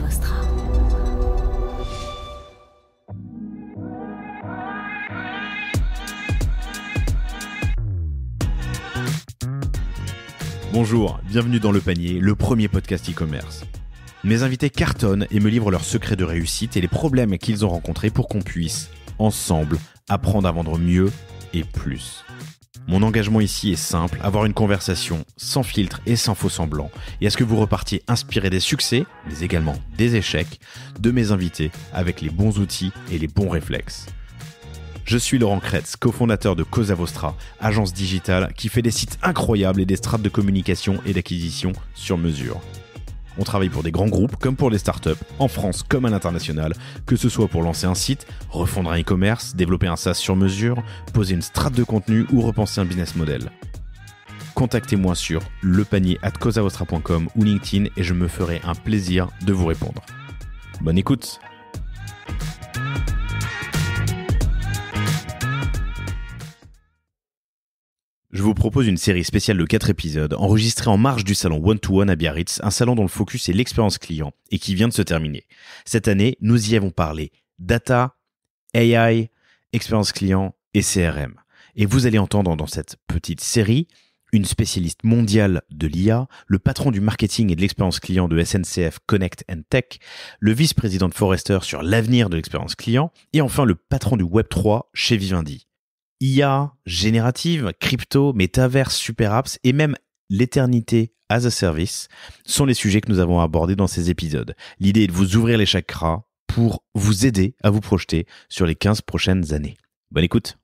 Vostra. Bonjour, bienvenue dans Le Panier, le premier podcast e-commerce. Mes invités cartonnent et me livrent leurs secrets de réussite et les problèmes qu'ils ont rencontrés pour qu'on puisse, ensemble, apprendre à vendre mieux et plus. Mon engagement ici est simple, avoir une conversation sans filtre et sans faux semblants, et à ce que vous repartiez inspiré des succès, mais également des échecs, de mes invités avec les bons outils et les bons réflexes. Je suis Laurent Kretz, cofondateur de Cosa Vostra, agence digitale qui fait des sites incroyables et des strates de communication et d'acquisition sur mesure. On travaille pour des grands groupes comme pour des startups, en France comme à l'international, que ce soit pour lancer un site, refondre un e-commerce, développer un SaaS sur mesure, poser une strate de contenu ou repenser un business model. Contactez-moi sur lepanier@cosavostra.com ou LinkedIn et je me ferai un plaisir de vous répondre. Bonne écoute! Je vous propose une série spéciale de 4 épisodes enregistrés en marge du salon One-to-One à Biarritz, un salon dont le focus est l'expérience client et qui vient de se terminer. Cette année, nous y avons parlé data, AI, expérience client et CRM. Et vous allez entendre dans cette petite série une spécialiste mondiale de l'IA, le patron du marketing et de l'expérience client de SNCF Connect and Tech, le vice-président de Forrester sur l'avenir de l'expérience client et enfin le patron du Web3 chez Vivendi. IA, générative, crypto, métaverse, super apps et même l'éternité as a service sont les sujets que nous avons abordés dans ces épisodes. L'idée est de vous ouvrir les chakras pour vous aider à vous projeter sur les 15 prochaines années. Bonne écoute.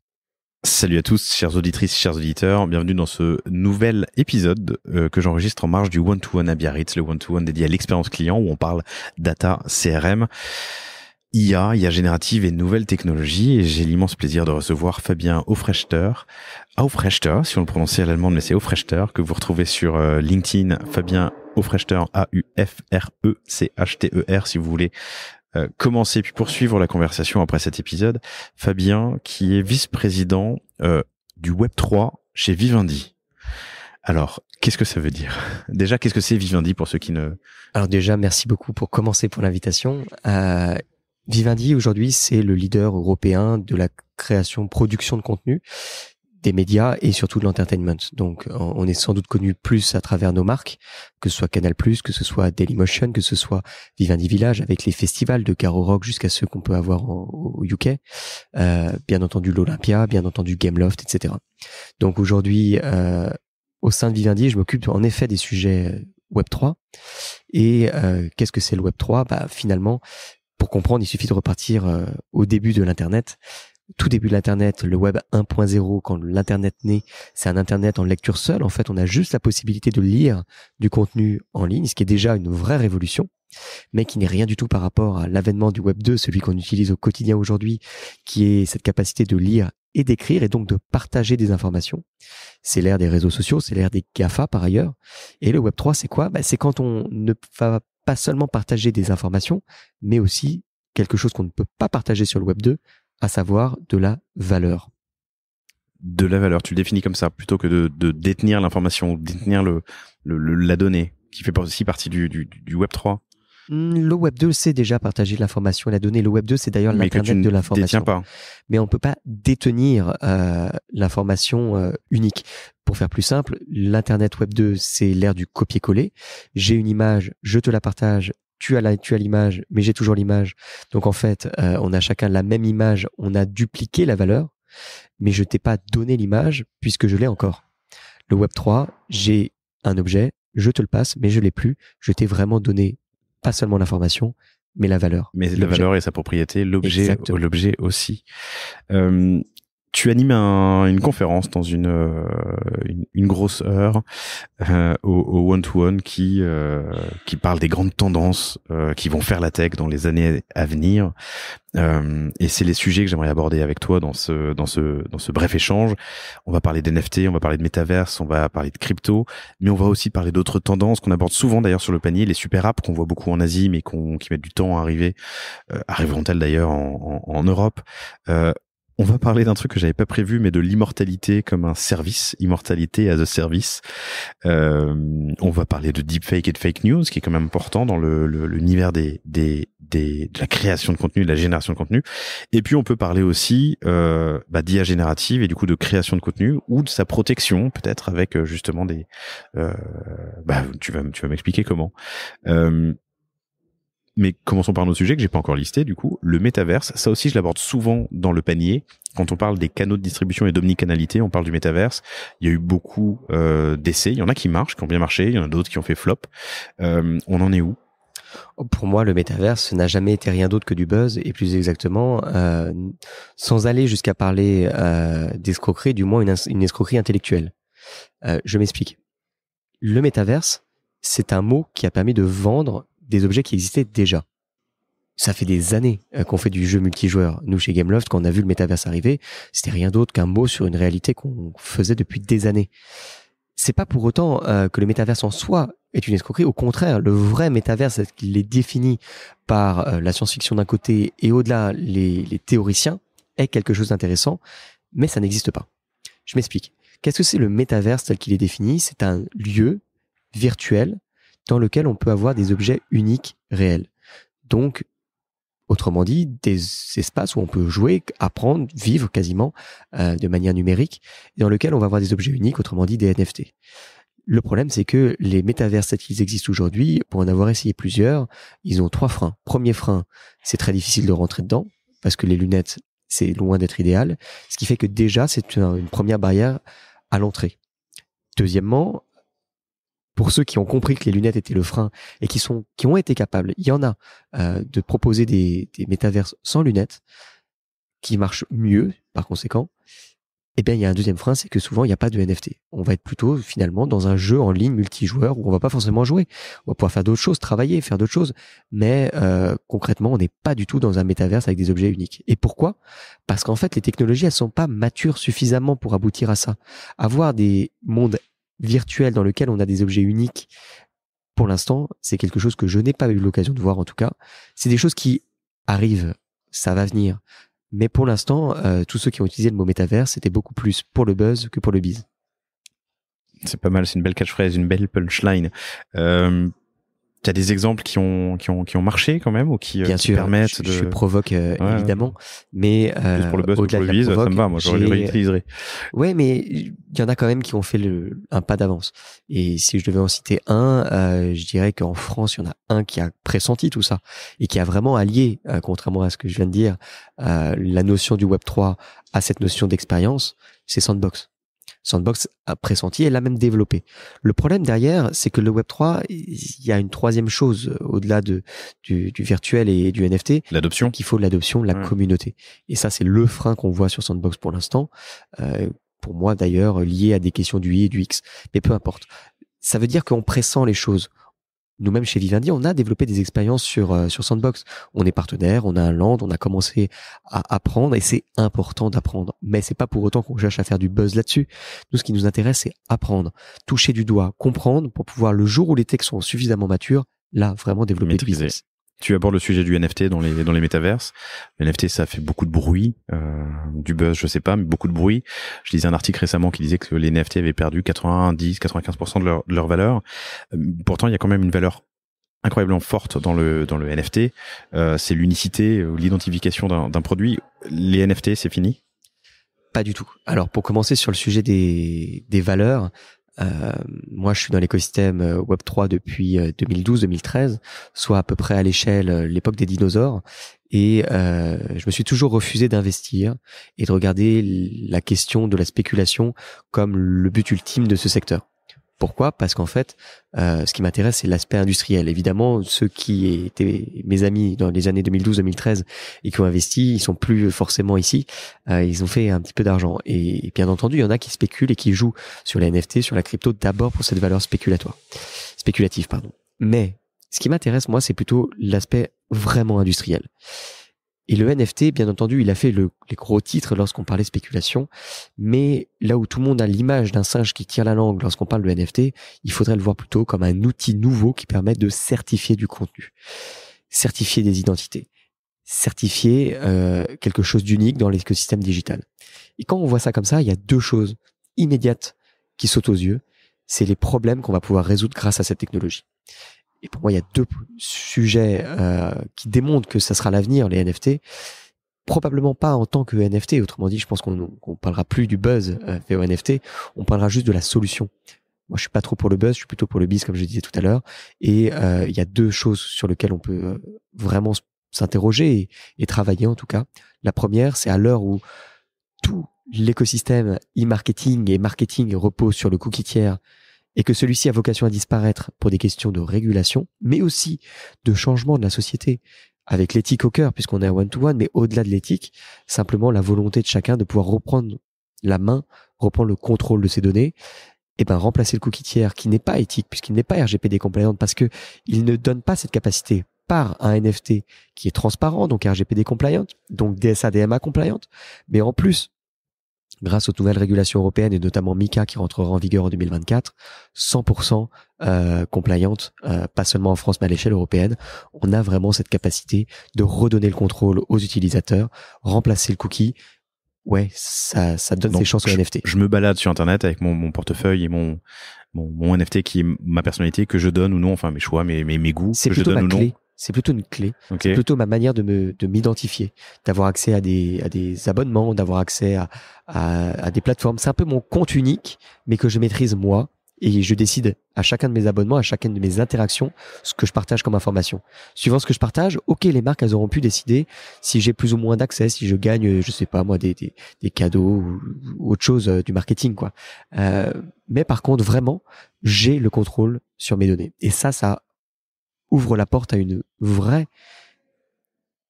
Salut à tous, chères auditrices, chers auditeurs. Bienvenue dans ce nouvel épisode que j'enregistre en marge du One-to-One à Biarritz, le One-to-One dédié à l'expérience client où on parle data, CRM. IA générative et nouvelles technologies, et j'ai l'immense plaisir de recevoir Fabien Aufrechter, si on le prononçait à l'allemande, mais c'est Aufrechter, que vous retrouvez sur LinkedIn, Fabien Aufrechter, Aufrechter, si vous voulez commencer puis poursuivre la conversation après cet épisode. Fabien, qui est vice-président du Web3 chez Vivendi. Alors, qu'est-ce que ça veut dire ? Déjà, qu'est-ce que c'est Vivendi pour ceux qui ne... Alors déjà, merci beaucoup pour commencer pour l'invitation. Vivendi, aujourd'hui, c'est le leader européen de la création, production de contenu, des médias et surtout de l'entertainment. Donc, on est sans doute connu plus à travers nos marques, que ce soit Canal+, que ce soit Dailymotion, que ce soit Vivendi Village, avec les festivals de Garo Rock jusqu'à ceux qu'on peut avoir au UK. Bien entendu, l'Olympia, bien entendu, Gameloft, etc. Donc, aujourd'hui, au sein de Vivendi, je m'occupe en effet des sujets Web3. Et qu'est-ce que c'est le Web3 ? Finalement, pour comprendre, il suffit de repartir au début de l'Internet. Tout début de l'Internet, le Web 1.0, quand l'Internet naît, c'est un Internet en lecture seule. En fait, on a juste la possibilité de lire du contenu en ligne, ce qui est déjà une vraie révolution, mais qui n'est rien du tout par rapport à l'avènement du Web 2, celui qu'on utilise au quotidien aujourd'hui, qui est cette capacité de lire et d'écrire et donc de partager des informations. C'est l'ère des réseaux sociaux, c'est l'ère des GAFA par ailleurs. Et le Web 3, c'est quoi ? C'est quand on ne va pas seulement partager des informations, mais aussi quelque chose qu'on ne peut pas partager sur le Web 2, à savoir de la valeur. De la valeur, tu le définis comme ça, plutôt que de détenir l'information, détenir la donnée, qui fait aussi partie du Web 3. Le Web 2, c'est déjà partager l'information et la donnée. Le Web 2, c'est d'ailleurs l'Internet de l'information. Pas. Mais on ne peut pas détenir l'information unique. Pour faire plus simple, l'Internet Web 2, c'est l'ère du copier-coller. J'ai une image, je te la partage, tu as l'image, mais j'ai toujours l'image. Donc en fait, on a chacun la même image, on a dupliqué la valeur, mais je t'ai pas donné l'image puisque je l'ai encore. Le Web 3, j'ai un objet, je te le passe, mais je l'ai plus. Je t'ai vraiment donné pas seulement l'information, mais la valeur. Mais la valeur et sa propriété, l'objet aussi. Tu animes une conférence dans une grosse heure au One-to-One qui parle des grandes tendances qui vont faire la tech dans les années à venir. Et c'est les sujets que j'aimerais aborder avec toi dans ce bref échange. On va parler d'NFT, on va parler de métaverse, on va parler de crypto, mais on va aussi parler d'autres tendances qu'on aborde souvent d'ailleurs sur le panier, les super apps qu'on voit beaucoup en Asie, mais qui mettent du temps à arriver. Arriveront-elles d'ailleurs en Europe? On va parler d'un truc que j'avais pas prévu, mais de l'immortalité comme un service, immortalité as a service. On va parler de deepfake et de fake news, qui est quand même important dans l'univers de la création de contenu, de la génération de contenu. Et puis on peut parler aussi d'IA générative et du coup de création de contenu ou de sa protection, peut-être avec justement des. Tu vas m'expliquer comment. Mais commençons par nos sujets que j'ai pas encore listés, du coup. Le métaverse, ça aussi je l'aborde souvent dans le panier. Quand on parle des canaux de distribution et d'omnicanalité, on parle du métaverse. Il y a eu beaucoup d'essais. Il y en a qui marchent, qui ont bien marché. Il y en a d'autres qui ont fait flop. On en est où? Pour moi, le métaverse n'a jamais été rien d'autre que du buzz, et plus exactement, sans aller jusqu'à parler d'escroquerie, du moins une escroquerie intellectuelle. Je m'explique. Le métaverse, c'est un mot qui a permis de vendre des objets qui existaient déjà. Ça fait des années qu'on fait du jeu multijoueur. Nous, chez Gameloft, quand on a vu le métaverse arriver, c'était rien d'autre qu'un mot sur une réalité qu'on faisait depuis des années. C'est pas pour autant que le métaverse en soi est une escroquerie. Au contraire, le vrai métaverse, c'est qu'il est défini par la science-fiction d'un côté et au-delà les théoriciens, est quelque chose d'intéressant, mais ça n'existe pas. Je m'explique. Qu'est-ce que c'est le métaverse tel qu'il est défini? C'est un lieu virtuel dans lequel on peut avoir des objets uniques réels. Donc, autrement dit, des espaces où on peut jouer, apprendre, vivre quasiment de manière numérique, dans lequel on va avoir des objets uniques, autrement dit des NFT. Le problème, c'est que les métavers tels qu'ils existent aujourd'hui, pour en avoir essayé plusieurs, ils ont 3 freins. Premier frein, c'est très difficile de rentrer dedans, parce que les lunettes, c'est loin d'être idéal, ce qui fait que déjà, c'est une première barrière à l'entrée. Deuxièmement, pour ceux qui ont compris que les lunettes étaient le frein et qui ont été capables, il y en a, de proposer des métaverses sans lunettes qui marchent mieux, par conséquent. Eh bien, il y a un deuxième frein, c'est que souvent, il n'y a pas de NFT. On va être plutôt, finalement, dans un jeu en ligne multijoueur où on va pas forcément jouer. On va pouvoir faire d'autres choses, travailler, faire d'autres choses. Mais concrètement, on n'est pas du tout dans un métaverse avec des objets uniques. Et pourquoi? Parce qu'en fait, les technologies, elles sont pas matures suffisamment pour aboutir à ça. Avoir des mondes virtuels dans lesquels on a des objets uniques, pour l'instant, c'est quelque chose que je n'ai pas eu l'occasion de voir, en tout cas. C'est des choses qui arrivent, ça va venir. Mais pour l'instant, tous ceux qui ont utilisé le mot métavers, c'était beaucoup plus pour le buzz que pour le biz. C'est pas mal, c'est une belle catchphrase, une belle punchline. Tu as des exemples qui ont marché quand même ou qui permettent de... Je provoque évidemment, mais juste pour le buzz, au-delà pour de le biz, provoque, ça me va, moi j'aurais réutilisé. Ouais, mais il y en a quand même qui ont fait un pas d'avance. Et si je devais en citer un, je dirais qu'en France, il y en a un qui a pressenti tout ça et qui a vraiment allié, contrairement à ce que je viens de dire, la notion du Web3 à cette notion d'expérience, c'est Sandbox. Sandbox a pressenti et l'a même développé. Le problème derrière, c'est que le Web3, il y a une troisième chose au-delà du virtuel et du NFT. L'adoption. Qu'il faut l'adoption, la communauté. Et ça, c'est le frein qu'on voit sur Sandbox pour l'instant. Pour moi, d'ailleurs, lié à des questions du I et du X. Mais peu importe. Ça veut dire qu'on pressent les choses. Nous-mêmes, chez Vivendi, on a développé des expériences sur Sandbox. On est partenaire, on a un land, on a commencé à apprendre et c'est important d'apprendre. Mais c'est pas pour autant qu'on cherche à faire du buzz là-dessus. Nous, ce qui nous intéresse, c'est apprendre, toucher du doigt, comprendre pour pouvoir, le jour où les textes sont suffisamment matures, là, vraiment développer du business. Tu abordes le sujet du NFT dans les métaverses. Le NFT, ça fait beaucoup de bruit, du buzz, je sais pas, mais beaucoup de bruit. Je lisais un article récemment qui disait que les NFT avaient perdu 95% de leur valeur. Pourtant, il y a quand même une valeur incroyablement forte dans le NFT. C'est l'unicité, l'identification d'un produit. Les NFT, c'est fini? Pas du tout. Alors, pour commencer sur le sujet des valeurs, moi, je suis dans l'écosystème Web3 depuis 2012-2013, soit à peu près à l'échelle l'époque des dinosaures, et je me suis toujours refusé d'investir et de regarder la question de la spéculation comme le but ultime de ce secteur. Pourquoi? Parce qu'en fait, ce qui m'intéresse, c'est l'aspect industriel. Évidemment, ceux qui étaient mes amis dans les années 2012-2013 et qui ont investi, ils sont plus forcément ici. Ils ont fait un petit peu d'argent. Et bien entendu, il y en a qui spéculent et qui jouent sur les NFT, sur la crypto, d'abord pour cette valeur spéculative. Mais ce qui m'intéresse, moi, c'est plutôt l'aspect vraiment industriel. Et le NFT, bien entendu, il a fait les gros titres lorsqu'on parlait spéculation, mais là où tout le monde a l'image d'un singe qui tire la langue lorsqu'on parle de NFT, il faudrait le voir plutôt comme un outil nouveau qui permet de certifier du contenu, certifier des identités. certifier quelque chose d'unique dans l'écosystème digital. Et quand on voit ça comme ça, il y a deux choses immédiates qui sautent aux yeux. C'est les problèmes qu'on va pouvoir résoudre grâce à cette technologie. Et pour moi, il y a deux sujets qui démontrent que ça sera l'avenir, les NFT. Probablement pas en tant que NFT. Autrement dit, je pense qu'on parlera plus du buzz fait au NFT. On parlera juste de la solution. Moi, je suis pas trop pour le buzz, je suis plutôt pour le biz, comme je disais tout à l'heure. Et il y a deux choses sur lesquelles on peut vraiment s'interroger et travailler en tout cas. La première, c'est à l'heure où tout l'écosystème e-marketing et marketing repose sur le cookie tiers et que celui-ci a vocation à disparaître pour des questions de régulation, mais aussi de changement de la société, avec l'éthique au cœur, puisqu'on est à one-to-one, mais au-delà de l'éthique, simplement la volonté de chacun de pouvoir reprendre la main, reprendre le contrôle de ses données, et ben remplacer le cookie tiers qui n'est pas éthique, puisqu'il n'est pas RGPD compliant, parce que il ne donne pas cette capacité par un NFT qui est transparent, donc RGPD compliant, donc DSA DMA compliant, mais en plus, grâce aux nouvelles régulations européennes et notamment MiCA qui rentrera en vigueur en 2024, 100% compliant, pas seulement en France mais à l'échelle européenne, on a vraiment cette capacité de redonner le contrôle aux utilisateurs, remplacer le cookie. Ouais, ça donne Donc, ses chances aux NFT. Je me balade sur Internet avec mon portefeuille et mon NFT qui est ma personnalité que je donne ou non, enfin mes choix, mes goûts C'est que je plutôt donne ma ou clé. non. C'est plutôt une clé. Okay. C'est plutôt ma manière de m'identifier, d'avoir accès à des abonnements, d'avoir accès à des plateformes. C'est un peu mon compte unique, mais que je maîtrise moi. Et je décide à chacun de mes abonnements, à chacune de mes interactions, ce que je partage comme information. Suivant ce que je partage, ok, les marques, elles auront pu décider si j'ai plus ou moins d'accès, si je gagne, je sais pas moi, des cadeaux ou autre chose du marketing, quoi. Mais par contre, vraiment, j'ai le contrôle sur mes données. Et ça ouvre la porte à une vraie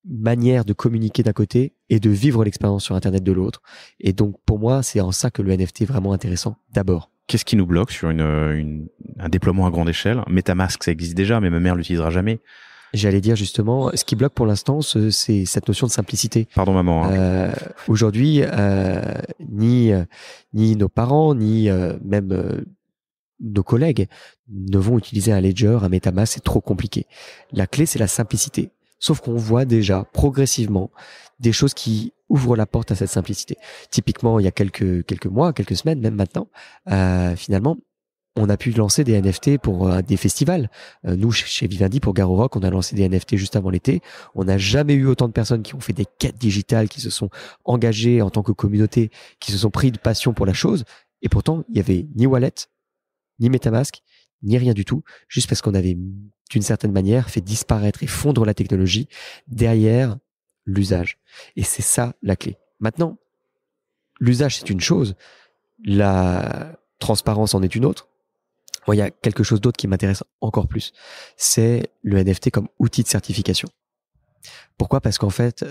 manière de communiquer d'un côté et de vivre l'expérience sur Internet de l'autre. Et donc, pour moi, c'est en ça que le NFT est vraiment intéressant, d'abord. Qu'est-ce qui nous bloque sur un déploiement à grande échelle? MetaMask, ça existe déjà, mais ma mère l'utilisera jamais. J'allais dire justement, ce qui bloque pour l'instant, c'est cette notion de simplicité. Pardon maman. Aujourd'hui, ni nos parents, ni même nos collègues ne vont utiliser un Ledger, un MetaMask, c'est trop compliqué. La clé, c'est la simplicité. Sauf qu'on voit déjà progressivement des choses qui ouvrent la porte à cette simplicité. Typiquement, il y a quelques mois, quelques semaines, même maintenant, finalement, on a pu lancer des NFT pour des festivals. Nous, chez Vivendi, pour Garo Rock, on a lancé des NFT juste avant l'été. On n'a jamais eu autant de personnes qui ont fait des quêtes digitales, qui se sont engagées en tant que communauté, qui se sont pris de passion pour la chose. Et pourtant, il y avait ni wallet, ni MetaMask, ni rien du tout, juste parce qu'on avait, d'une certaine manière, fait disparaître et fondre la technologie derrière l'usage. Et c'est ça la clé. Maintenant, l'usage, c'est une chose, la transparence en est une autre. Moi, il y a quelque chose d'autre qui m'intéresse encore plus. C'est le NFT comme outil de certification. Pourquoi ? Parce qu'en fait,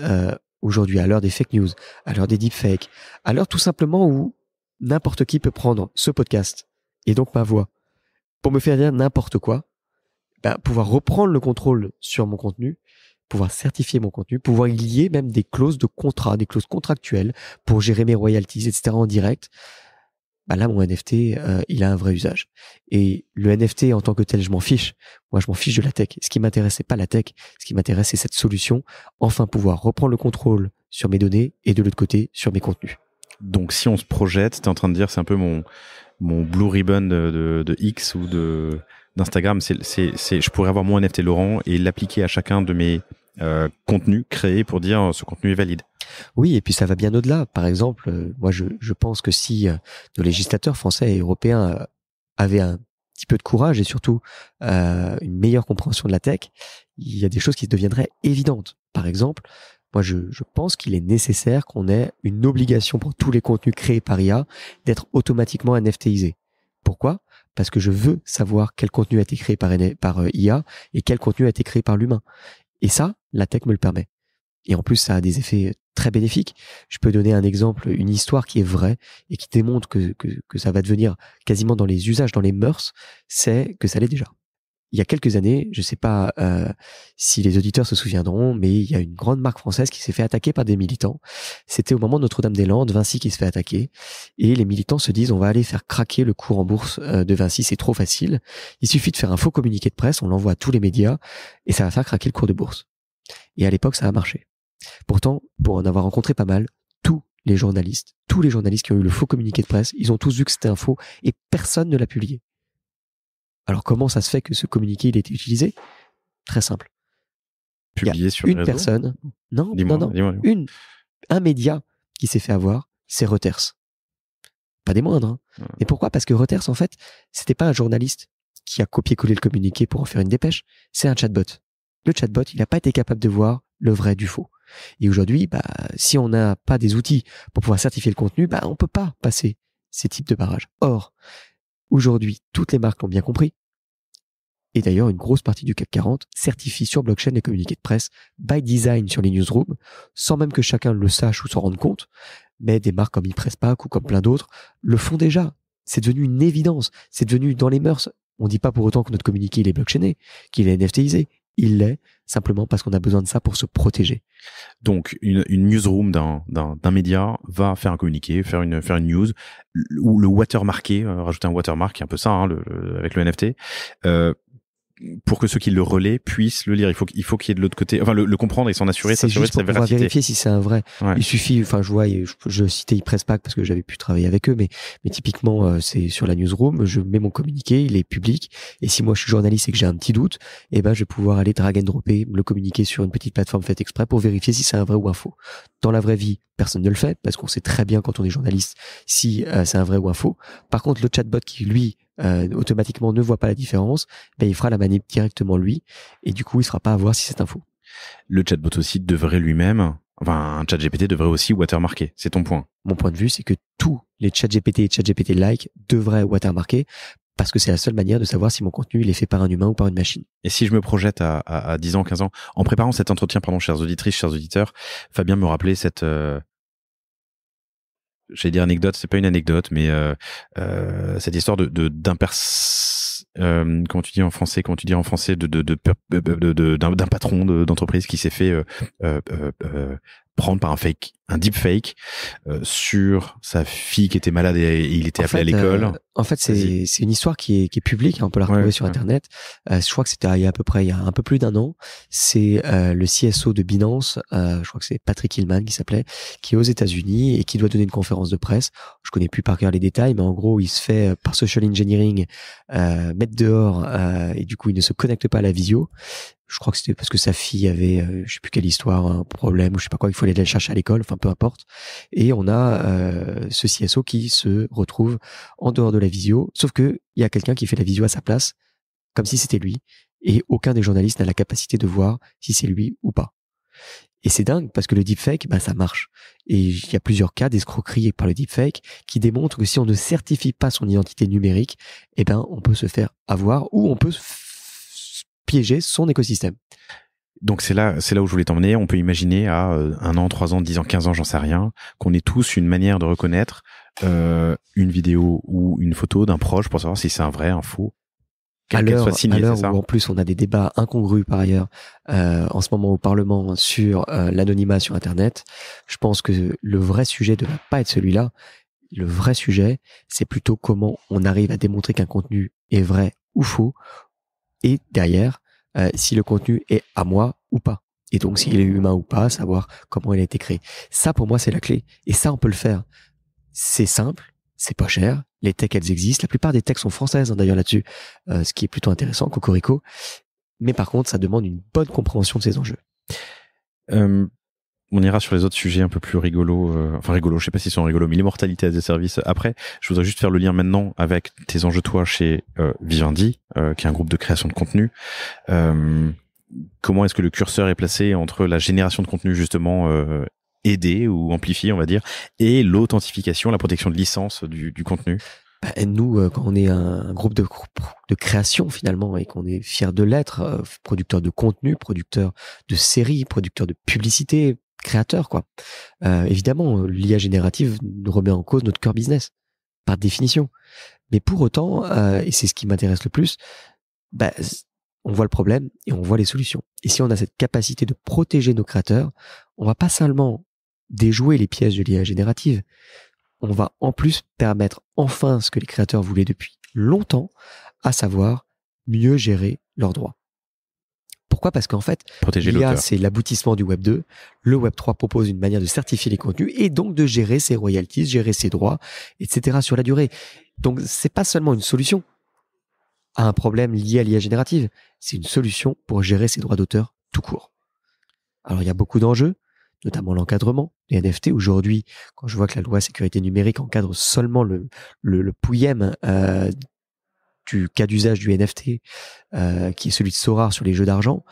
aujourd'hui, à l'heure des fake news, à l'heure des deepfakes, à l'heure tout simplement où n'importe qui peut prendre ce podcast et donc ma voix pour me faire dire n'importe quoi, pouvoir reprendre le contrôle sur mon contenu, pouvoir certifier mon contenu, pouvoir y lier même des clauses de contrat, des clauses contractuelles pour gérer mes royalties, etc. en direct. Là, mon NFT, il a un vrai usage. Et le NFT en tant que tel, je m'en fiche. Moi, je m'en fiche de la tech. Ce qui m'intéresse, c'est pas la tech. Ce qui m'intéresse, c'est cette solution. Enfin, pouvoir reprendre le contrôle sur mes données et de l'autre côté, sur mes contenus. Donc, si on se projette, t'es en train de dire, c'est un peu mon blue ribbon de X ou d'Instagram. Je pourrais avoir mon NFT Laurent et l'appliquer à chacun de mes contenus créés pour dire ce contenu est valide. Oui, et puis ça va bien au-delà. Par exemple, moi je pense que si nos législateurs français et européens avaient un petit peu de courage et surtout une meilleure compréhension de la tech, il y a des choses qui deviendraient évidentes. Par exemple, moi je pense qu'il est nécessaire qu'on ait une obligation pour tous les contenus créés par IA d'être automatiquement NFTisés. Pourquoi ? Parce que je veux savoir quel contenu a été créé par IA et quel contenu a été créé par l'humain. Et ça, la tech me le permet. Et en plus, ça a des effets très bénéfiques. Je peux donner un exemple, une histoire qui est vraie et qui démontre que ça va devenir quasiment dans les usages, dans les mœurs, c'est que ça l'est déjà. Il y a quelques années, je ne sais pas si les auditeurs se souviendront, mais il y a une grande marque française qui s'est fait attaquer par des militants. C'était au moment de Notre-Dame-des-Landes, Vinci qui se fait attaquer. Et les militants se disent, on va aller faire craquer le cours en bourse de Vinci, c'est trop facile. Il suffit de faire un faux communiqué de presse, on l'envoie à tous les médias et ça va faire craquer le cours de bourse. Et à l'époque, ça a marché. Pourtant, pour en avoir rencontré pas mal, tous les journalistes qui ont eu le faux communiqué de presse, ils ont tous vu que c'était un faux et personne ne l'a publié. Alors comment ça se fait que ce communiqué il a été utilisé? Très simple. Publié sur une personne, non, un média qui s'est fait avoir, c'est Reuters. Pas des moindres. Hein. Ouais. Mais pourquoi? Parce que Reuters, en fait, c'était pas un journaliste qui a copié-collé le communiqué pour en faire une dépêche, c'est un chatbot. Le chatbot, il n'a pas été capable de voir le vrai du faux. Et aujourd'hui, si on n'a pas des outils pour pouvoir certifier le contenu, on peut pas passer ces types de barrages. Or, aujourd'hui, toutes les marques l'ont bien compris. Et d'ailleurs, une grosse partie du CAC 40 certifie sur blockchain les communiqués de presse by design sur les newsrooms, sans même que chacun le sache ou s'en rende compte. Mais des marques comme ePressPack ou comme plein d'autres le font déjà. C'est devenu une évidence. C'est devenu dans les mœurs. On dit pas pour autant que notre communiqué il est blockchainé, qu'il est NFTisé. Il l'est simplement parce qu'on a besoin de ça pour se protéger. Donc, une newsroom d'un média va faire un communiqué, faire une news, ou le watermarker, rajouter un watermark, un peu ça, hein, avec le NFT. Pour que ceux qui le relaient puissent le lire. Il faut qu'il y ait de l'autre côté, enfin le comprendre et s'assurer de sa véracité. On va vérifier si c'est un vrai. Ouais. Il suffit, je citais ePressPack parce que j'avais pu travailler avec eux, mais typiquement c'est sur la newsroom, je mets mon communiqué, il est public, et si moi je suis journaliste et que j'ai un petit doute, je vais pouvoir aller drag and dropper, le communiquer sur une petite plateforme faite exprès pour vérifier si c'est un vrai ou un faux. Dans la vraie vie, personne ne le fait parce qu'on sait très bien quand on est journaliste si c'est un vrai ou un faux. Par contre, le chatbot qui lui automatiquement ne voit pas la différence, il fera la manip directement lui, et du coup il ne sera pas à voir si c'est un faux. Le chatbot aussi devrait lui-même, un chat GPT devrait aussi watermarker, c'est ton point. Mon point de vue, c'est que tous les chat GPT et chat GPT-like devraient watermarker, parce que c'est la seule manière de savoir si mon contenu il est fait par un humain ou par une machine. Et si je me projette à 10 ans, 15 ans, en préparant cet entretien, chères auditrices, chers auditeurs, Fabien me rappelait cette... j'allais dire anecdote, c'est pas une anecdote, mais cette histoire d'un comment tu dis en français d'un patron d'entreprise qui s'est fait prendre par un deepfake sur sa fille qui était malade et il était appelé à l'école. En fait, c'est une histoire qui est publique, on peut la retrouver sur Internet. Je crois que c'était il y a un peu plus d'un an. C'est le CSO de Binance, je crois que c'est Patrick Hillman qui s'appelait, qui est aux États-Unis et qui doit donner une conférence de presse. Je connais plus par cœur les détails, mais en gros, il se fait par social engineering mettre dehors et du coup, il ne se connecte pas à la visio. Je crois que c'était parce que sa fille avait, je sais plus quelle histoire, un problème ou je sais pas quoi, il faut aller la chercher à l'école, enfin peu importe. Et on a ce CSO qui se retrouve en dehors de la visio, sauf que il y a quelqu'un qui fait la visio à sa place, comme si c'était lui, et aucun des journalistes n'a la capacité de voir si c'est lui ou pas. Et c'est dingue parce que le deepfake, ça marche. Et il y a plusieurs cas d'escroquerie par le deepfake qui démontrent que si on ne certifie pas son identité numérique, on peut se faire avoir ou on peut piéger son écosystème. Donc c'est là où je voulais t'emmener. On peut imaginer à 1 an, 3 ans, 10 ans, 15 ans, j'en sais rien, qu'on ait tous une manière de reconnaître une vidéo ou une photo d'un proche pour savoir si c'est un vrai, un faux. À l'heure où en plus on a des débats incongrus par ailleurs en ce moment au Parlement sur l'anonymat sur Internet, je pense que le vrai sujet ne devrait pas être celui-là. Le vrai sujet, c'est plutôt comment on arrive à démontrer qu'un contenu est vrai ou faux, et derrière, si le contenu est à moi ou pas. Et donc, s'il est humain ou pas, savoir comment il a été créé. Ça, pour moi, c'est la clé. Et ça, on peut le faire. C'est simple, c'est pas cher. Les techs, elles existent. La plupart des techs sont françaises, d'ailleurs, là-dessus. Ce qui est plutôt intéressant, cocorico. Mais par contre, ça demande une bonne compréhension de ces enjeux. On ira sur les autres sujets un peu plus rigolos. Je sais pas s'ils sont rigolos, mais l'immortalité as a service. Après, je voudrais juste faire le lien maintenant avec tes enjeux, toi, chez Vivendi, qui est un groupe de création de contenu. Comment est-ce que le curseur est placé entre la génération de contenu, justement, aidée ou amplifiée, on va dire, et l'authentification, la protection de licence du contenu? Nous, quand on est un groupe de création finalement et qu'on est fier de l'être, producteur de contenu, producteur de séries, producteur de publicité, créateur quoi. Évidemment, l'IA générative nous remet en cause notre core business par définition. Mais pour autant, et c'est ce qui m'intéresse le plus, on voit le problème et on voit les solutions. Et si on a cette capacité de protéger nos créateurs, on va pas seulement déjouer les pièges de l'IA générative. On va en plus permettre enfin ce que les créateurs voulaient depuis longtemps, à savoir mieux gérer leurs droits. Pourquoi ? Parce qu'en fait, Protéger l'IA, l'auteur. c'est l'aboutissement du Web 2. Le Web 3 propose une manière de certifier les contenus et donc de gérer ses royalties, gérer ses droits, etc. sur la durée. Donc, c'est pas seulement une solution à un problème lié à l'IA générative. C'est une solution pour gérer ses droits d'auteur tout court. Alors, il y a beaucoup d'enjeux, notamment l'encadrement des NFT. Aujourd'hui, quand je vois que la loi sécurité numérique encadre seulement le pouillème du cas d'usage du NFT, qui est celui de Sorare sur les jeux d'argent,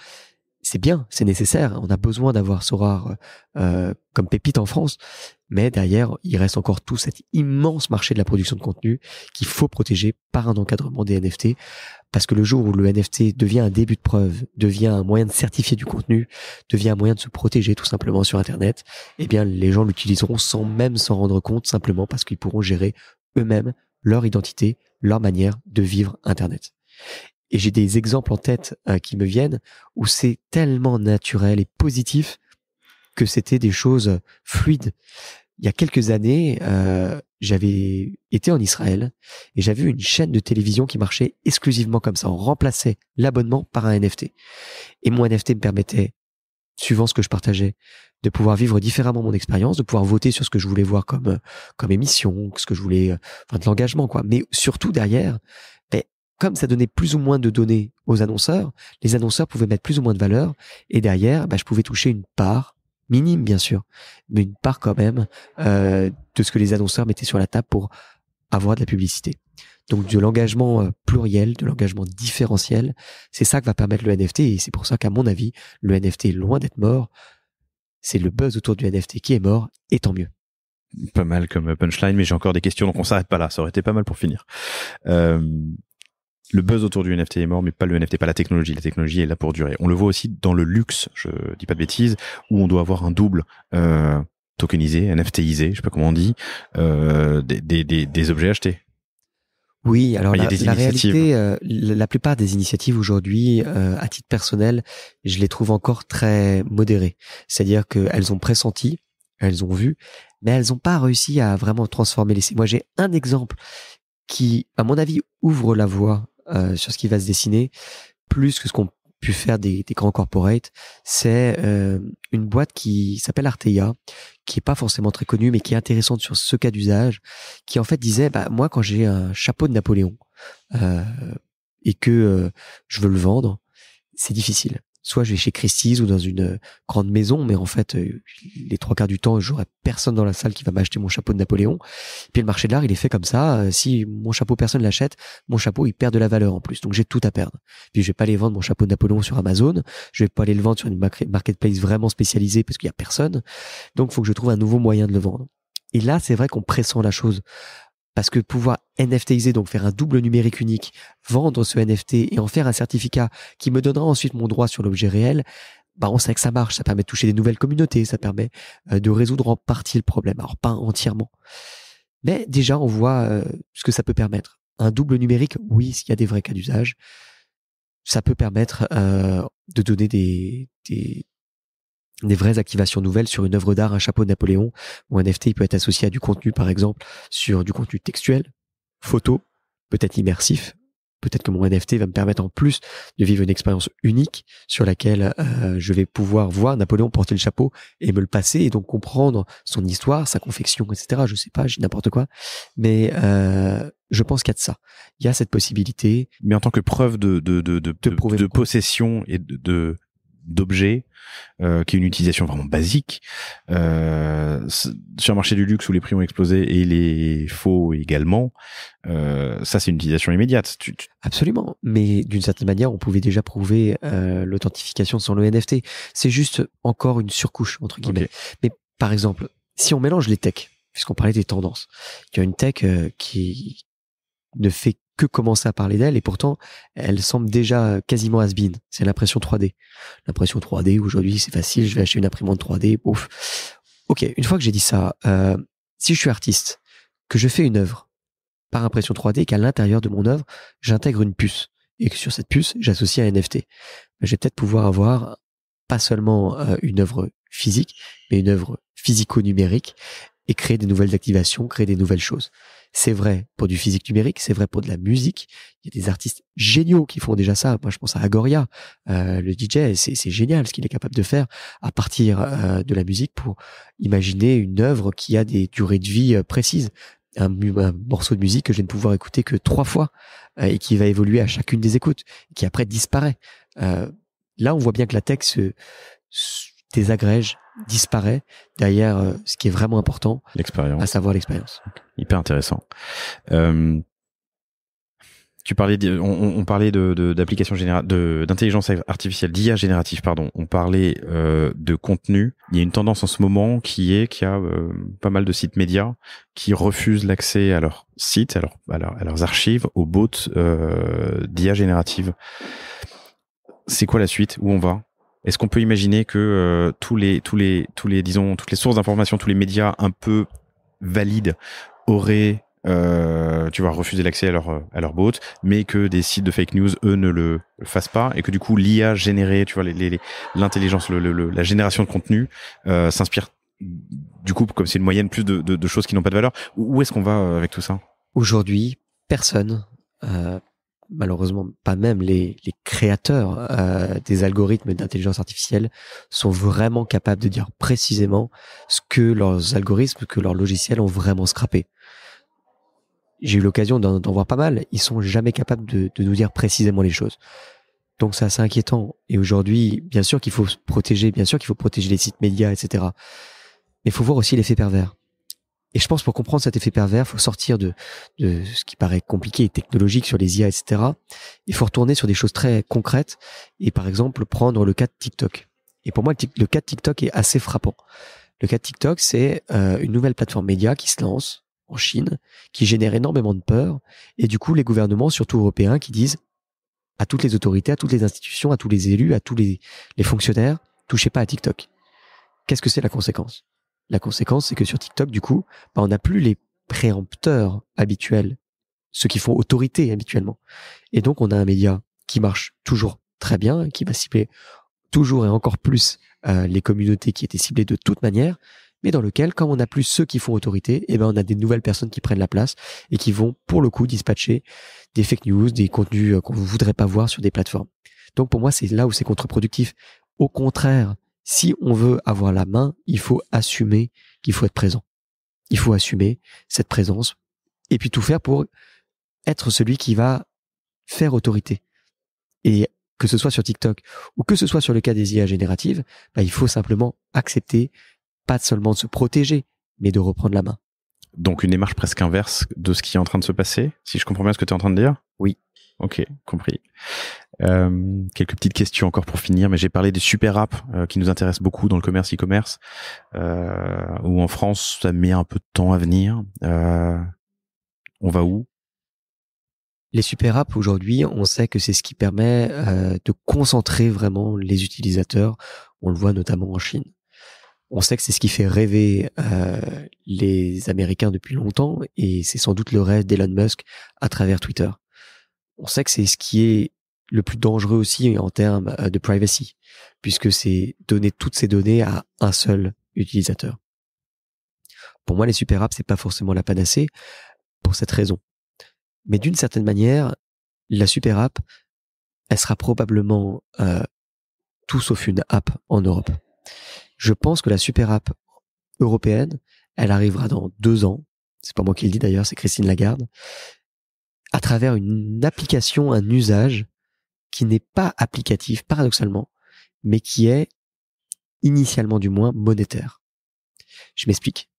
c'est bien, c'est nécessaire. On a besoin d'avoir Sorare comme pépite en France, mais derrière, il reste encore tout cet immense marché de la production de contenu qu'il faut protéger par un encadrement des NFT, parce que le jour où le NFT devient un début de preuve, devient un moyen de certifier du contenu, devient un moyen de se protéger tout simplement sur Internet, eh bien les gens l'utiliseront sans même s'en rendre compte, simplement parce qu'ils pourront gérer eux-mêmes leur identité, leur manière de vivre Internet. Et j'ai des exemples en tête qui me viennent où c'est tellement naturel et positif que c'était des choses fluides. Il y a quelques années, j'avais été en Israël et j'avais vu une chaîne de télévision qui marchait exclusivement comme ça. On remplaçait l'abonnement par un NFT. Et mon NFT me permettait, suivant ce que je partageais, de pouvoir vivre différemment mon expérience, de pouvoir voter sur ce que je voulais voir comme émission, ce que je voulais, enfin de l'engagement, quoi. Mais surtout derrière, comme ça donnait plus ou moins de données aux annonceurs, les annonceurs pouvaient mettre plus ou moins de valeur, et derrière, je pouvais toucher une part, minime bien sûr, mais une part quand même de ce que les annonceurs mettaient sur la table pour avoir de la publicité. Donc de l'engagement pluriel, de l'engagement différentiel, c'est ça que va permettre le NFT, et c'est pour ça qu'à mon avis, le NFT est loin d'être mort. C'est le buzz autour du NFT qui est mort, et tant mieux. Pas mal comme punchline, mais j'ai encore des questions, donc on s'arrête pas là. Ça aurait été pas mal pour finir. Le buzz autour du NFT est mort, mais pas le NFT, pas la technologie. La technologie est là pour durer. On le voit aussi dans le luxe, je dis pas de bêtises, où on doit avoir un double tokenisé, NFTisé, je sais pas comment on dit, des objets achetés. Oui, alors il y a des la initiatives. réalité, la plupart des initiatives aujourd'hui, à titre personnel, je les trouve encore très modérées. C'est-à-dire qu'elles ont pressenti, elles ont vu, mais elles n'ont pas réussi à vraiment transformer les... Moi, j'ai un exemple qui, à mon avis, ouvre la voie sur ce qui va se dessiner, plus que ce qu'ont pu faire des grands corporates. C'est une boîte qui s'appelle Arteia, qui est pas forcément très connue, mais qui est intéressante sur ce cas d'usage, qui en fait disait, moi, quand j'ai un chapeau de Napoléon et que je veux le vendre, c'est difficile. Soit je vais chez Christie's ou dans une grande maison, mais en fait, les 3/4 du temps, j'aurai personne dans la salle qui va m'acheter mon chapeau de Napoléon. Puis le marché de l'art, il est fait comme ça. Si mon chapeau, personne l'achète, mon chapeau, il perd de la valeur en plus. Donc j'ai tout à perdre. Puis je vais pas aller vendre mon chapeau de Napoléon sur Amazon. Je vais pas aller le vendre sur une marketplace vraiment spécialisée parce qu'il y a personne. Donc il faut que je trouve un nouveau moyen de le vendre. Et là, c'est vrai qu'on pressent la chose. Parce que pouvoir NFTiser, donc faire un double numérique unique, vendre ce NFT et en faire un certificat qui me donnera ensuite mon droit sur l'objet réel, on sait que ça marche, ça permet de toucher des nouvelles communautés, ça permet de résoudre en partie le problème, alors pas entièrement. Mais déjà, on voit ce que ça peut permettre. Un double numérique, oui, s'il y a des vrais cas d'usage, ça peut permettre de donner des vraies activations nouvelles sur une œuvre d'art, un chapeau de Napoléon, ou un NFT, il peut être associé à du contenu, par exemple, sur du contenu textuel, photo, peut-être immersif. Peut-être que mon NFT va me permettre en plus de vivre une expérience unique sur laquelle je vais pouvoir voir Napoléon porter le chapeau et me le passer et donc comprendre son histoire, sa confection, etc. Je sais pas, j'ai n'importe quoi. Mais je pense qu'il y a de ça. Il y a cette possibilité. Mais en tant que preuve de possession et d'objets, qui est une utilisation vraiment basique, sur le marché du luxe où les prix ont explosé et les faux également, ça c'est une utilisation immédiate. Absolument, mais d'une certaine manière on pouvait déjà prouver l'authentification sur le NFT. C'est juste encore une surcouche entre guillemets. Okay. Mais par exemple, si on mélange les techs, puisqu'on parlait des tendances, il y a une tech qui ne fait que commencer à parler d'elle et pourtant elle semble déjà quasiment has-been. C'est l'impression 3D. L'impression 3D aujourd'hui c'est facile, je vais acheter une imprimante 3D, ouf. Ok, une fois que j'ai dit ça, si je suis artiste, que je fais une œuvre par impression 3D et qu'à l'intérieur de mon œuvre j'intègre une puce et que sur cette puce j'associe un NFT, je vais peut-être pouvoir avoir pas seulement une œuvre physique mais une œuvre physico-numérique et créer des nouvelles activations, créer des nouvelles choses. C'est vrai pour du physique numérique, c'est vrai pour de la musique. Il y a des artistes géniaux qui font déjà ça. Moi, je pense à Agoria, le DJ. C'est génial ce qu'il est capable de faire à partir de la musique pour imaginer une œuvre qui a des durées de vie précises. Un morceau de musique que je vais ne pouvoir écouter que 3 fois et qui va évoluer à chacune des écoutes, et qui après disparaît. Là, on voit bien que la tech se désagrège, disparaît derrière ce qui est vraiment important, l'expérience, à savoir l'expérience. Hyper intéressant. Tu parlais on parlait d'applications d'intelligence artificielle, d'IA générative, pardon. On parlait de contenu. Il y a une tendance en ce moment qu'il y a pas mal de sites médias qui refusent l'accès à leurs sites, à leurs archives, aux bots d'IA générative. C'est quoi la suite? Où on va? Est-ce qu'on peut imaginer que tous les disons toutes les sources d'information, tous les médias un peu valides auraient refusé l'accès à leur bot, mais que des sites de fake news eux ne le fassent pas, et que du coup l'IA générée, l'intelligence, la génération de contenu s'inspire du coup, comme c'est une moyenne, plus de choses qui n'ont pas de valeur. Où est-ce qu'on va avec tout ça? Aujourd'hui, personne, malheureusement pas même les créateurs des algorithmes d'intelligence artificielle, sont vraiment capables de dire précisément ce que leurs algorithmes, que leurs logiciels ont vraiment scrappé. J'ai eu l'occasion d'en voir pas mal. Ils sont jamais capables de nous dire précisément les choses. Donc c'est assez inquiétant. Et aujourd'hui, bien sûr qu'il faut se protéger, bien sûr qu'il faut protéger les sites médias, etc. Mais il faut voir aussi l'effet pervers. Et je pense pour comprendre cet effet pervers, il faut sortir de ce qui paraît compliqué et technologique sur les IA, etc. Il faut retourner sur des choses très concrètes et par exemple prendre le cas de TikTok. Et pour moi, le cas de TikTok est assez frappant. Le cas de TikTok, c'est une nouvelle plateforme média qui se lance en Chine, qui génère énormément de peur, et du coup les gouvernements, surtout européens, qui disent à toutes les autorités, à toutes les institutions, à tous les élus, à tous les fonctionnaires, touchez pas à TikTok. Qu'est-ce que c'est la conséquence? La conséquence, c'est que sur TikTok, du coup, on n'a plus les préempteurs habituels, ceux qui font autorité habituellement. Et donc, on a un média qui marche toujours très bien, qui va cibler toujours et encore plus les communautés qui étaient ciblées de toute manière, mais dans lequel, quand on n'a plus ceux qui font autorité, on a des nouvelles personnes qui prennent la place et qui vont, pour le coup, dispatcher des fake news, des contenus qu'on ne voudrait pas voir sur des plateformes. Donc, pour moi, c'est là où c'est contre-productif. Au contraire, si on veut avoir la main, il faut assumer qu'il faut être présent. Il faut assumer cette présence et puis tout faire pour être celui qui va faire autorité. Et que ce soit sur TikTok ou que ce soit sur le cas des IA génératives, il faut simplement accepter, pas seulement de se protéger, mais de reprendre la main. Donc une démarche presque inverse de ce qui est en train de se passer, si je comprends bien ce que tu es en train de dire? Oui. Ok, compris. Quelques petites questions encore pour finir, mais j'ai parlé des super apps qui nous intéressent beaucoup dans le commerce e-commerce, où en France ça met un peu de temps à venir. On va où? Les super apps aujourd'hui, on sait que c'est ce qui permet de concentrer vraiment les utilisateurs. On le voit notamment en Chine. On sait que c'est ce qui fait rêver les Américains depuis longtemps, et c'est sans doute le rêve d'Elon Musk à travers Twitter. On sait que c'est ce qui est le plus dangereux aussi en termes de privacy, puisque c'est donner toutes ces données à un seul utilisateur. Pour moi, les super apps, c'est pas forcément la panacée pour cette raison. Mais d'une certaine manière, la super app, elle sera probablement tout sauf une app en Europe. Je pense que la super app européenne, elle arrivera dans 2 ans. C'est pas moi qui le dis d'ailleurs, c'est Christine Lagarde. À travers une application, un usage qui n'est pas applicatif, paradoxalement, mais qui est, initialement du moins, monétaire. Je m'explique.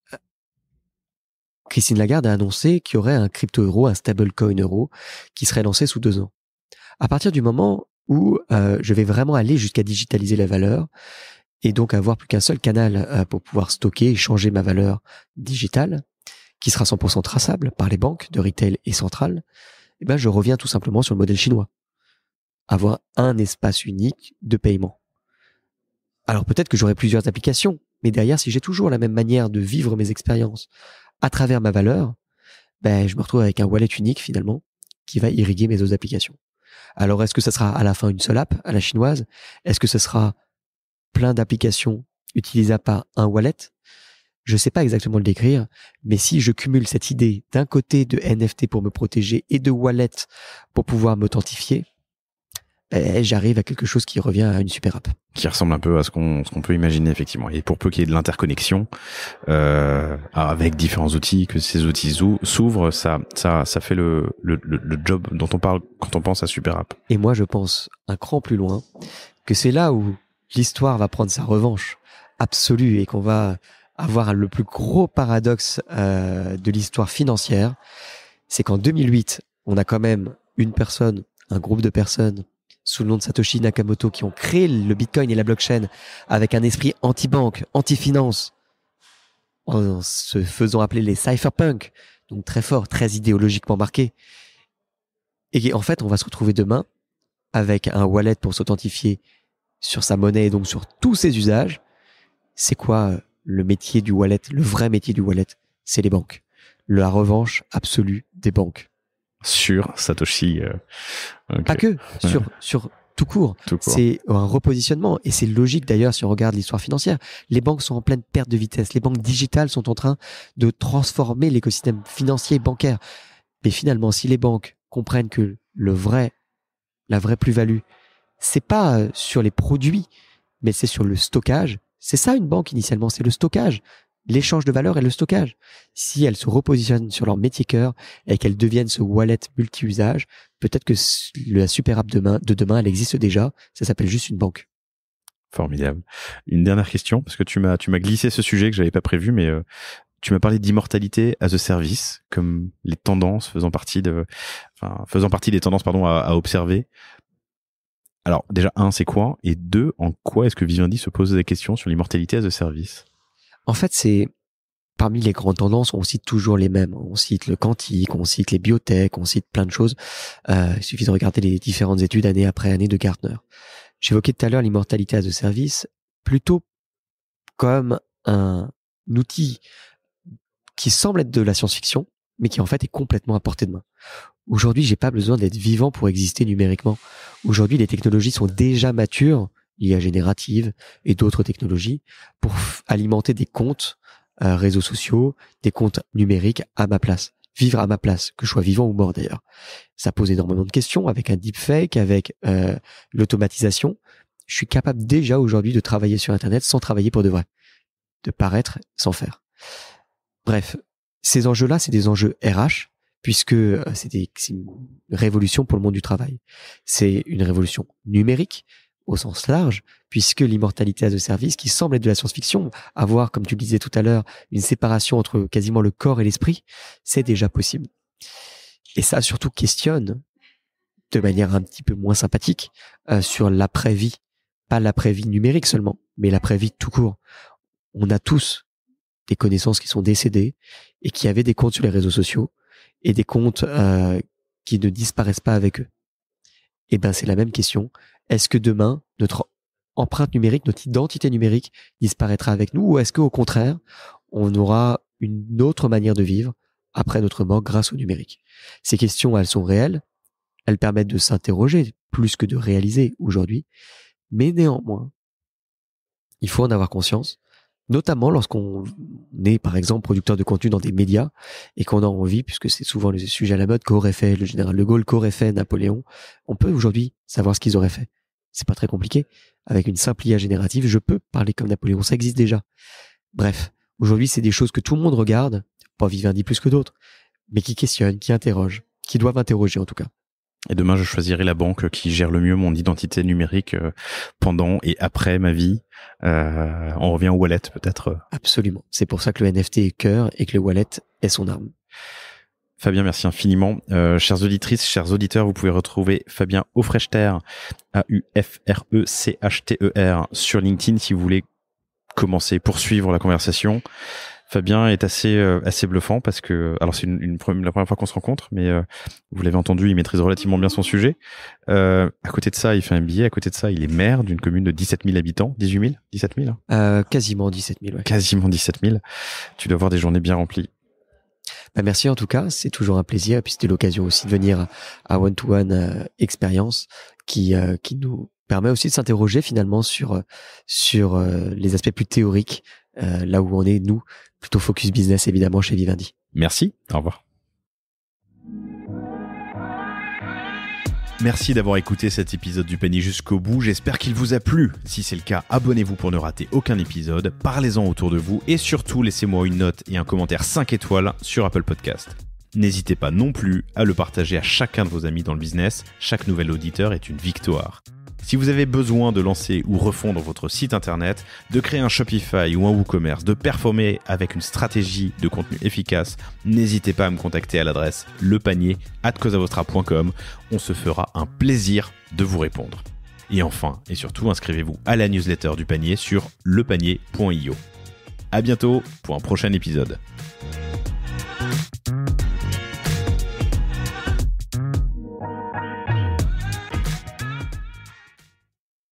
Christine Lagarde a annoncé qu'il y aurait un crypto-euro, un stablecoin euro, qui serait lancé sous 2 ans. À partir du moment où je vais vraiment aller jusqu'à digitaliser la valeur, et donc avoir plus qu'un seul canal pour pouvoir stocker et changer ma valeur digitale, qui sera 100% traçable par les banques de retail et centrales, je reviens tout simplement sur le modèle chinois. Avoir un espace unique de paiement. Alors peut-être que j'aurai plusieurs applications, mais derrière, si j'ai toujours la même manière de vivre mes expériences à travers ma valeur, je me retrouve avec un wallet unique finalement qui va irriguer mes autres applications. Alors est-ce que ça sera à la fin une seule app à la chinoise? Est-ce que ce sera plein d'applications utilisables par un wallet? Je sais pas exactement le décrire, mais si je cumule cette idée d'un côté de NFT pour me protéger et de wallet pour pouvoir m'authentifier, j'arrive à quelque chose qui revient à une super app. Qui ressemble un peu à ce qu'on peut imaginer, effectivement. Et pour peu qu'il y ait de l'interconnexion avec différents outils, que ces outils s'ouvrent, ça fait le job dont on parle quand on pense à super app. Et moi, je pense un cran plus loin, que c'est là où l'histoire va prendre sa revanche absolue et qu'on va avoir le plus gros paradoxe de l'histoire financière. C'est qu'en 2008, on a quand même un groupe de personnes sous le nom de Satoshi Nakamoto qui ont créé le Bitcoin et la blockchain avec un esprit anti-banque, anti-finance, en se faisant appeler les cypherpunks, donc très fort, très idéologiquement marqué. Et en fait, on va se retrouver demain avec un wallet pour s'authentifier sur sa monnaie et donc sur tous ses usages. C'est quoi le métier du wallet? Le vrai métier du wallet, c'est les banques. La revanche absolue des banques. Sur Satoshi. Okay. Pas que, sur tout court. C'est un repositionnement et c'est logique d'ailleurs si on regarde l'histoire financière. Les banques sont en pleine perte de vitesse. Les banques digitales sont en train de transformer l'écosystème financier et bancaire. Mais finalement, si les banques comprennent que la vraie plus-value, c'est pas sur les produits, mais c'est sur le stockage. C'est ça une banque initialement, c'est le stockage. L'échange de valeur et le stockage. Si elles se repositionnent sur leur métier cœur et qu'elles deviennent ce wallet multi-usage, peut-être que la super app de demain, elle existe déjà. Ça s'appelle juste une banque. Formidable. Une dernière question, parce que tu m'as glissé ce sujet que j'avais pas prévu, mais tu m'as parlé d'immortalité as a service, comme les tendances faisant partie des tendances, à observer. Alors, déjà, c'est quoi? Et 2, en quoi est-ce que Vivendi se pose des questions sur l'immortalité as a service? En fait, c'est parmi les grandes tendances, on cite toujours les mêmes. On cite le quantique, on cite les biotech, on cite plein de choses. Il suffit de regarder les différentes études année après année de Gartner. J'évoquais tout à l'heure l'immortalité as a service plutôt comme un outil qui semble être de la science-fiction, mais qui en fait est complètement à portée de main. Aujourd'hui, j'ai pas besoin d'être vivant pour exister numériquement. Aujourd'hui, les technologies sont déjà matures, l'IA générative et d'autres technologies, pour alimenter des comptes réseaux sociaux, des comptes numériques à ma place. Vivre à ma place, que je sois vivant ou mort d'ailleurs. Ça pose énormément de questions avec un deepfake, avec l'automatisation. Je suis capable déjà aujourd'hui de travailler sur Internet sans travailler pour de vrai. De paraître sans faire. Bref, ces enjeux-là, c'est des enjeux RH, puisque c'est une révolution pour le monde du travail. C'est une révolution numérique, au sens large, puisque l'immortalité as a service, qui semble être de la science-fiction, avoir, comme tu le disais tout à l'heure, une séparation entre quasiment le corps et l'esprit, c'est déjà possible. Et ça, surtout, questionne, de manière un petit peu moins sympathique, sur l'après-vie. Pas l'après-vie numérique seulement, mais l'après-vie tout court. On a tous des connaissances qui sont décédées et qui avaient des comptes sur les réseaux sociaux et des comptes qui ne disparaissent pas avec eux. Et ben, c'est la même question. Est-ce que demain, notre empreinte numérique, notre identité numérique disparaîtra avec nous, ou est-ce qu'au contraire, on aura une autre manière de vivre après notre mort grâce au numérique? Ces questions, elles sont réelles. Elles permettent de s'interroger plus que de réaliser aujourd'hui. Mais néanmoins, il faut en avoir conscience, notamment lorsqu'on est, par exemple, producteur de contenu dans des médias et qu'on a envie, puisque c'est souvent le sujet à la mode, qu'aurait fait le général de Gaulle, qu'aurait fait Napoléon. On peut aujourd'hui savoir ce qu'ils auraient fait. C'est pas très compliqué. Avec une simple IA générative, je peux parler comme Napoléon. Ça existe déjà. Bref, aujourd'hui, c'est des choses que tout le monde regarde, pas Vivendi plus que d'autres, mais qui questionnent, qui interrogent, qui doivent interroger en tout cas. Et demain, je choisirai la banque qui gère le mieux mon identité numérique pendant et après ma vie. On revient au wallet peut-être. Absolument. C'est pour ça que le NFT est cœur et que le wallet est son arme. Fabien, merci infiniment. Chères auditrices, chers auditeurs, vous pouvez retrouver Fabien Aufrechter, Aufrechter, sur LinkedIn si vous voulez poursuivre la conversation. Fabien est assez bluffant parce que, alors c'est la première fois qu'on se rencontre, mais vous l'avez entendu, il maîtrise relativement bien son sujet. À côté de ça, il fait un MBA. À côté de ça, il est maire d'une commune de 17 000 habitants. 18 000 17 000 Quasiment 17 000, ouais. Quasiment 17 000. Tu dois avoir des journées bien remplies. Merci en tout cas, c'est toujours un plaisir. Et puis c'était l'occasion aussi de venir à One to One Expérience qui nous permet aussi de s'interroger finalement sur les aspects plus théoriques, là où on est, nous, plutôt focus business évidemment chez Vivendi. Merci, au revoir. Merci d'avoir écouté cet épisode du panier jusqu'au bout, j'espère qu'il vous a plu. Si c'est le cas, abonnez-vous pour ne rater aucun épisode, parlez-en autour de vous et surtout laissez-moi une note et un commentaire 5 étoiles sur Apple Podcast. N'hésitez pas non plus à le partager à chacun de vos amis dans le business, chaque nouvel auditeur est une victoire. Si vous avez besoin de lancer ou refondre votre site internet, de créer un Shopify ou un WooCommerce, de performer avec une stratégie de contenu efficace, n'hésitez pas à me contacter à l'adresse lepanier@cosavostra.com. On se fera un plaisir de vous répondre. Et enfin, et surtout, inscrivez-vous à la newsletter du panier sur lepanier.io. À bientôt pour un prochain épisode.